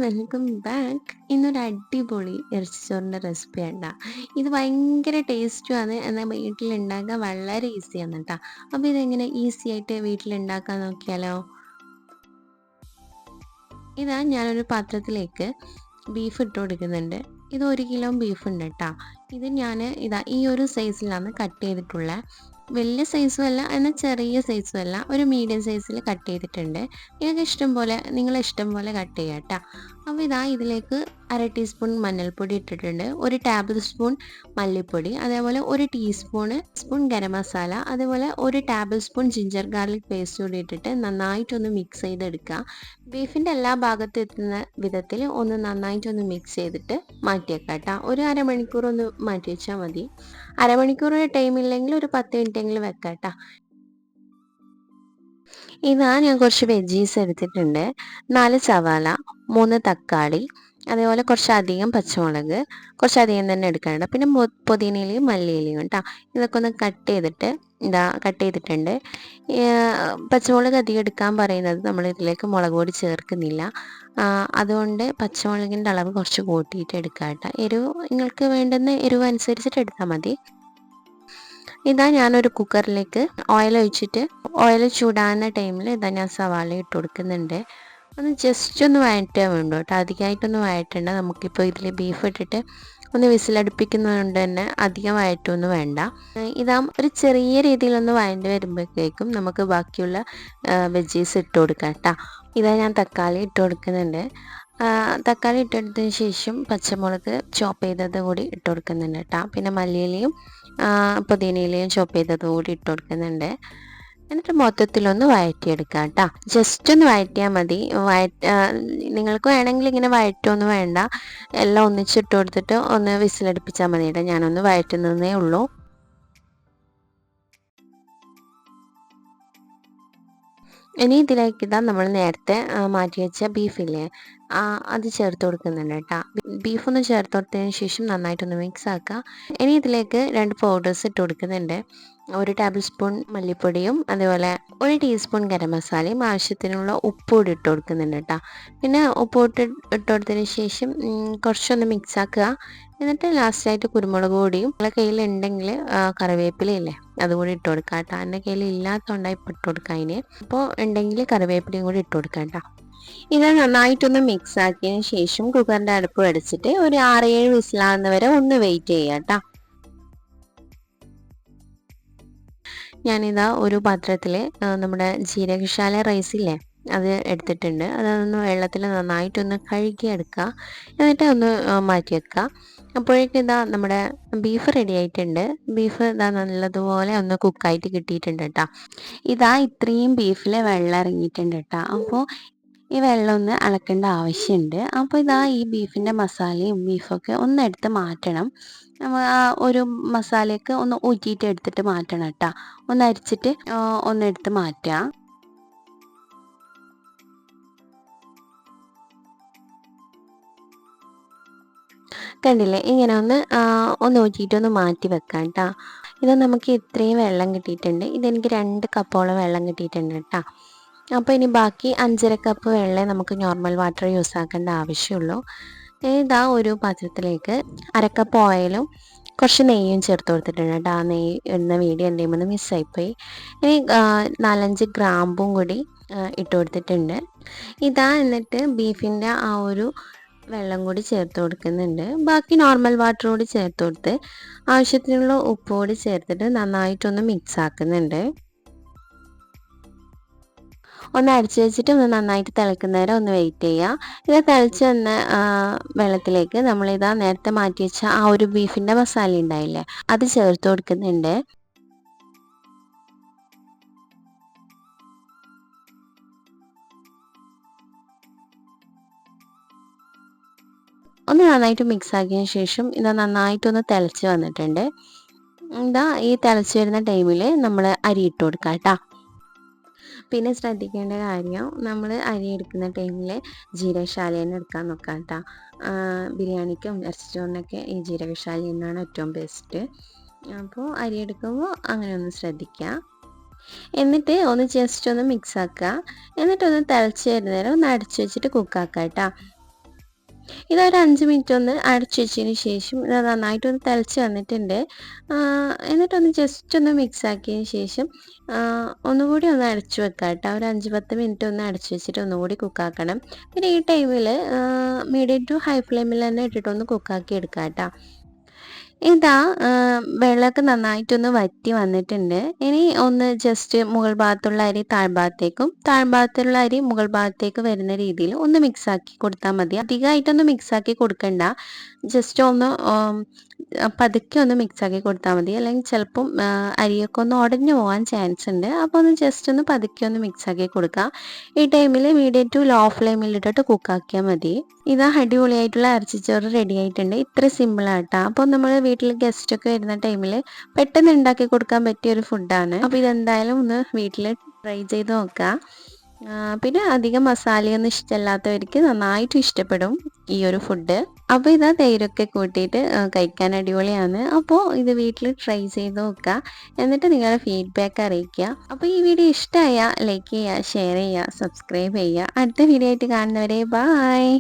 Welcome back. ഇന്നൊരു അടിപൊളി ഇറച്ചിച്ചോറിൻ്റെ recipe ആണ്. ഇത് ഭയങ്കര ടേസ്റ്റുമാണ്. എന്നാൽ വീട്ടിലുണ്ടാക്കാൻ വളരെ ഈസിയാണ് കേട്ടോ. അപ്പോൾ ഇതെങ്ങനെ ഈസി ആയിട്ട് വീട്ടിലുണ്ടാക്കാൻ നോക്കിയാലോ? ഇതാ ഞാനൊരു പാത്രത്തിലേക്ക് ബീഫ് ഇട്ട് കൊടുക്കുന്നുണ്ട്. ഇത് 1 കിലോ ബീഫ് ഉണ്ട് കേട്ടോ. ഇത് ഞാൻ ഈ ഒരു സൈസിലാണ് കട്ട് ചെയ്തിട്ടുള്ളത്. വലിയ സൈസും അല്ല എന്നാൽ ചെറിയ സൈസും അല്ല, ഒരു മീഡിയം സൈസിൽ കട്ട് ചെയ്തിട്ടുണ്ട്. നിങ്ങളെ ഇഷ്ടം പോലെ കട്ട് ചെയ്യാം കേട്ടോ. അപ്പോൾ ഇതിലേക്ക് 1/2 ടീസ്പൂൺ മഞ്ഞൾപ്പൊടി ഇട്ടിട്ടുണ്ട്, 1 ടേബിൾ സ്പൂൺ മല്ലിപ്പൊടി, അതേപോലെ 1 ടീസ്പൂൺ ഗരം മസാല, അതേപോലെ 1 table spoon ginger garlic paste കൂടി ഇട്ടിട്ട് നന്നായിട്ടൊന്ന് മിക്സ് ചെയ്തെടുക്കുക. ബീഫിൻ്റെ എല്ലാ ഭാഗത്തും എത്തുന്ന വിധത്തിൽ ഒന്ന് നന്നായിട്ടൊന്ന് മിക്സ് ചെയ്തിട്ട് മാറ്റി വെക്കാം കേട്ടോ. ഒരു അരമണിക്കൂർ ഒന്ന് മാറ്റി വെച്ചാൽ മതി. അരമണിക്കൂർ ടൈം ഇല്ലെങ്കിൽ ഒരു 10 മിനിറ്റെങ്കിലും വെക്കാം കേട്ടോ. ഞാൻ കുറച്ച് വെജീസ് എടുത്തിട്ടുണ്ട്. 4 സവാള, 3 തക്കാളി, അതേപോലെ കുറച്ചധികം പച്ചമുളക്, കുറച്ചധികം തന്നെ എടുക്കാനുണ്ട്. പിന്നെ പുതിനയിലയും മല്ലിയിലയും കേട്ടോ. ഇതൊക്കെ ഒന്ന് കട്ട് ചെയ്തിട്ടുണ്ട്. പച്ചമുളക് അധികം എടുക്കാൻ പറയുന്നത് നമ്മൾ ഇതിലേക്ക് മുളക് പൊടി ചേർക്കുന്നില്ല. അതുകൊണ്ട് പച്ചമുളകിൻ്റെ അളവ് കുറച്ച് കൂട്ടിയിട്ട് എടുക്കാം കേട്ടോ. എരിവ് നിങ്ങൾക്ക് വേണ്ടുന്ന എരിവ് അനുസരിച്ചിട്ട് എടുത്താൽ മതി. ഞാനൊരു കുക്കറിലേക്ക് ഓയിൽ ചൂടാകുന്ന ടൈമിൽ ഞാൻ സവാള ഇട്ട് കൊടുക്കുന്നുണ്ട്. ജസ്റ്റ് ഒന്ന് വഴറ്റാൻ വേണ്ടു കേട്ടോ, അധികമായിട്ടൊന്നും വഴറ്റണ്ട. നമുക്കിപ്പോൾ ഇതിൽ ബീഫ് ഇട്ടിട്ട് ഒന്ന് വിസിലടുപ്പിക്കുന്നതുകൊണ്ട് തന്നെ അധികം വഴറ്റൊന്നും വേണ്ട. ഒരു ചെറിയ രീതിയിലൊന്ന് വഴണ്ട് വരുമ്പോഴത്തേക്കും നമുക്ക് ബാക്കിയുള്ള വെജീസ് ഇട്ട് കൊടുക്കാം കേട്ടോ. ഞാൻ തക്കാളി ഇട്ട് കൊടുക്കുന്നുണ്ട്. തക്കാളി ഇട്ടെടുത്തതിന് ശേഷം പച്ചമുളക് ചോപ്പ് ചെയ്തത് കൂടി ഇട്ട് കൊടുക്കുന്നുണ്ട് കേട്ടോ. പിന്നെ മല്ലിയിലയും പുതിനയിലയും ചോപ്പ് ചെയ്തത് കൂടി ഇട്ട് കൊടുക്കുന്നുണ്ട്. എന്നിട്ട് മൊത്തത്തിലൊന്ന് വഴറ്റിയെടുക്കാം കേട്ടോ. ജസ്റ്റ് ഒന്ന് വഴറ്റിയാൽ മതി. നിങ്ങൾക്ക് വേണമെങ്കിൽ ഇങ്ങനെ വഴറ്റൊന്നും വേണ്ട, എല്ലാം ഒന്നിച്ചിട്ട് കൊടുത്തിട്ട് ഒന്ന് വിസിലടുപ്പിച്ചാൽ മതി കേട്ടോ. ഞാനൊന്ന് വഴറ്റുന്നതേ ഉള്ളൂ. ഇനി ഇതിലേക്ക് നമ്മൾ നേരത്തെ മാറ്റി വെച്ച ബീഫില്ലേ, അത് ചേർത്ത് കൊടുക്കുന്നുണ്ട് കേട്ടോ. ബീഫൊന്ന് ചേർത്ത് കൊടുത്തതിന് ശേഷം നന്നായിട്ടൊന്ന് മിക്സ് ആക്കുക. ഇനി ഇതിലേക്ക് 2 പൗഡേഴ്സ് ഇട്ട് കൊടുക്കുന്നുണ്ട്. 1 ടേബിൾ സ്പൂൺ മല്ലിപ്പൊടിയും, അതേപോലെ 1 ടീസ്പൂൺ ഗരം മസാലയും, ആവശ്യത്തിനുള്ള ഉപ്പ് കൂടി ഇട്ട് കൊടുക്കുന്നുണ്ട് കേട്ടോ. പിന്നെ ഉപ്പ് ഇട്ട് കൊടുത്തതിന് ശേഷം കുറച്ചൊന്ന് മിക്സ് ആക്കുക. എന്നിട്ട് ലാസ്റ്റായിട്ട് കുരുമുളക് പൊടിയും നിങ്ങളുടെ കയ്യിലുണ്ടെങ്കിൽ കറിവേപ്പിലയില്ലേ അതുകൂടി ഇട്ട് കൊടുക്കാം കേട്ടോ. എൻ്റെ കയ്യിൽ ഇല്ലാത്തതുകൊണ്ടാണ് ഇപ്പോൾ ഇട്ട് കൊടുക്കാം. അപ്പോൾ ഉണ്ടെങ്കിൽ കറിവേപ്പിലയും കൂടി ഇട്ട് കൊടുക്കാം കേട്ടോ. നന്നായിട്ടൊന്ന് മിക്സ് ആക്കിയതിന് ശേഷം കുക്കറിൻ്റെ അടുപ്പ് അടച്ചിട്ട് ഒരു 6-7 വിസിലാകുന്നവരെ ഒന്ന് വെയിറ്റ് ചെയ്യാം കേട്ടോ. ഒരു പാത്രത്തിൽ നമ്മുടെ ജീരകശാല റൈസില്ലേ അത് എടുത്തിട്ടുണ്ട്. അതൊന്ന് വെള്ളത്തിൽ നന്നായിട്ടൊന്ന് കഴുകിയെടുക്കുക. എന്നിട്ട് ഒന്ന് മാറ്റി വെക്കുക. അപ്പോഴേക്കും നമ്മുടെ ബീഫ് റെഡി ആയിട്ടുണ്ട്. ബീഫ് നല്ലതുപോലെ ഒന്ന് കുക്കായിട്ട് കിട്ടിയിട്ടുണ്ട് കേട്ടോ. ഇത്രയും ബീഫിൽ വെള്ളം ഇറങ്ങിയിട്ടുണ്ട് കേട്ടോ. അപ്പോൾ ഈ വെള്ളം ഒന്ന് അളക്കേണ്ട ആവശ്യമുണ്ട്. അപ്പോൾ ഈ ബീഫിൻ്റെ മസാലയും ബീഫൊക്കെ ഒന്ന് എടുത്ത് മാറ്റണം. ഒരു മസാലയൊക്കെ ഒന്ന് ഊറ്റിയിട്ട് എടുത്തിട്ട് മാറ്റണം കേട്ടോ. ഒന്ന് അരിച്ചിട്ട് ഒന്ന് എടുത്ത് മാറ്റുക. കണ്ടില്ലേ, ഇങ്ങനെ ഒന്ന് ഊറ്റിയിട്ടൊന്ന് മാറ്റി വെക്കാം കേട്ടോ. നമുക്ക് ഇത്രയും വെള്ളം കിട്ടിയിട്ടുണ്ട്. ഇതെനിക്ക് 2 കപ്പോളം വെള്ളം കിട്ടിയിട്ടുണ്ട് കേട്ടോ. അപ്പോൾ ഇനി ബാക്കി 5.5 കപ്പ് വെള്ളം നമുക്ക് നോർമൽ വാട്ടർ യൂസ് ആക്കേണ്ട ആവശ്യമുള്ളൂ. ഒരു പാത്രത്തിലേക്ക് 1/2 കപ്പ് ഓയിലും കുറച്ച് നെയ്യും ചേർത്ത് കൊടുത്തിട്ടുണ്ട് കേട്ടോ. ആ നെയ്യ് ഇടുന്ന വീഡിയോ എൻ്റെ ഒന്ന് മിസ്സായിപ്പോയി. ഇനി 4-5 ഗ്രാമ്പും കൂടി ഇട്ട് കൊടുത്തിട്ടുണ്ട്. എന്നിട്ട് ബീഫിൻ്റെ ആ ഒരു വെള്ളം കൂടി ചേർത്ത് കൊടുക്കുന്നുണ്ട്. ബാക്കി നോർമൽ വാട്ടർ കൂടി ചേർത്ത് കൊടുത്ത് ആവശ്യത്തിനുള്ള ഉപ്പ് കൂടി ചേർത്തിട്ട് നന്നായിട്ടൊന്ന് മിക്സ് ആക്കുന്നുണ്ട്. ഒന്ന് അടിച്ച് വെച്ചിട്ട് ഒന്ന് നന്നായിട്ട് തിളക്കുന്നവരെ ഒന്ന് വെയിറ്റ് ചെയ്യുക. തിളച്ച് വന്ന വെള്ളത്തിലേക്ക് നേരത്തെ മാറ്റി വെച്ച ആ ഒരു ബീഫിൻ്റെ മസാല ഉണ്ടായില്ലേ അത് ചേർത്ത് കൊടുക്കുന്നുണ്ട്. ഒന്ന് നന്നായിട്ട് മിക്സ് ആക്കിയതിന് ശേഷം നന്നായിട്ടൊന്ന് തിളച്ച് വന്നിട്ടുണ്ട്. ഈ തിളച്ച് വരുന്ന ടൈമിൽ നമ്മൾ അരി ഇട്ട് കൊടുക്കാം കേട്ടോ. പിന്നെ ശ്രദ്ധിക്കേണ്ട കാര്യം, നമ്മൾ അരി എടുക്കുന്ന ടൈമിൽ ജീരകശാല തന്നെ എടുക്കാൻ നോക്കാം കേട്ടോ. ബിരിയാണിക്കും ഇറച്ചിച്ചോറിനൊക്കെ ഈ ജീരകശാല തന്നെയാണ് ഏറ്റവും ബെസ്റ്റ്. അപ്പോൾ അരി എടുക്കുമ്പോൾ അങ്ങനെ ഒന്ന് ശ്രദ്ധിക്കുക. എന്നിട്ട് ഒന്ന് ജസ്റ്റ് ഒന്ന് മിക്സ് ആക്കുക. എന്നിട്ടൊന്ന് തിളച്ച് വരുന്നേരം ഒന്ന് അടച്ച് വെച്ചിട്ട് കുക്കാക്കാം കേട്ടോ. ഇതൊരു 5 മിനിറ്റ് ഒന്ന് അടച്ച് വെച്ചതിന് ശേഷം ഇത് നന്നായിട്ടൊന്ന് തിളച്ച് വന്നിട്ടുണ്ട്. എന്നിട്ടൊന്ന് ജസ്റ്റ് ഒന്ന് മിക്സ് ആക്കിയതിന് ശേഷം ഒന്നുകൂടി ഒന്ന് അടച്ചു വെക്കാം കേട്ടോ. ഒരു 5-10 മിനിറ്റ് ഒന്ന് അടച്ച് വെച്ചിട്ട് ഒന്നുകൂടി കുക്കാക്കണം. പിന്നെ ഈ ടൈമിൽ മീഡിയം ടു ഹൈ ഫ്ലെയിമിൽ തന്നെ ഇട്ടിട്ടൊന്ന് കുക്കാക്കി എടുക്കാം കേട്ടോ. ഇതാ വെള്ളമൊക്കെ നന്നായിട്ടൊന്ന് വറ്റി വന്നിട്ടുണ്ട്. ഇനി ഒന്ന് ജസ്റ്റ് മുകൾ ഭാഗത്തുള്ള അരി താഴ്ഭാഗത്തേക്കും താഴ്ഭാഗത്തുള്ള അരി മുകൾ ഭാഗത്തേക്ക് വരുന്ന രീതിയിൽ ഒന്ന് മിക്സാക്കി കൊടുത്താൽ മതി. അധികമായിട്ടൊന്ന് മിക്സാക്കി കൊടുക്കണ്ട. ജസ്റ്റ് ഒന്ന് പതുക്കെ ഒന്ന് മിക്സാക്കി കൊടുത്താൽ മതി. അല്ലെങ്കിൽ ചിലപ്പം അരിയൊക്കെ ഒന്ന് ഉടഞ്ഞു പോകാൻ ചാൻസ് ഉണ്ട്. അപ്പോൾ ഒന്ന് ജസ്റ്റ് ഒന്ന് പതുക്കെ ഒന്ന് മിക്സാക്കി കൊടുക്കുക. ഈ ടൈമിൽ മീഡിയം ടു ലോ ഫ്ലെയിമിലിട്ടിട്ട് കുക്കാക്കിയാൽ മതി. ഇതാ അടിപൊളിയായിട്ടുള്ള ഇറച്ചിച്ചോറ് റെഡി ആയിട്ടുണ്ട്. ഇത്ര സിമ്പിളാട്ടോ. അപ്പോൾ നമ്മൾ വീട്ടിൽ ഗസ്റ്റൊക്കെ വരുന്ന ടൈമിൽ പെട്ടെന്ന് ഉണ്ടാക്കി കൊടുക്കാൻ പറ്റിയ ഒരു ഫുഡാണ്. അപ്പോൾ ഇതെന്തായാലും ഒന്ന് വീട്ടിൽ ട്രൈ ചെയ്ത് നോക്കുക. പിന്നെ അധികം മസാലയൊന്നും ഇഷ്ടമല്ലാത്തവർക്ക് നന്നായിട്ട് ഇഷ്ടപ്പെടും ഈ ഒരു ഫുഡ്. അപ്പോൾ ഇതാ തൈരൊക്കെ കൂട്ടിയിട്ട് കഴിക്കാൻ അടിപൊളിയാണ്. അപ്പോൾ ഇത് വീട്ടിൽ ട്രൈ ചെയ്ത് നോക്കുക. എന്നിട്ട് നിങ്ങളുടെ ഫീഡ്ബാക്ക് അറിയിക്കുക. അപ്പോൾ ഈ വീഡിയോ ഇഷ്ടമായാൽ ലൈക്ക് ചെയ്യുക, ഷെയർ ചെയ്യുക, സബ്സ്ക്രൈബ് ചെയ്യുക. അടുത്ത വീഡിയോ ആയിട്ട് കാണുന്നവരെ ബായ്.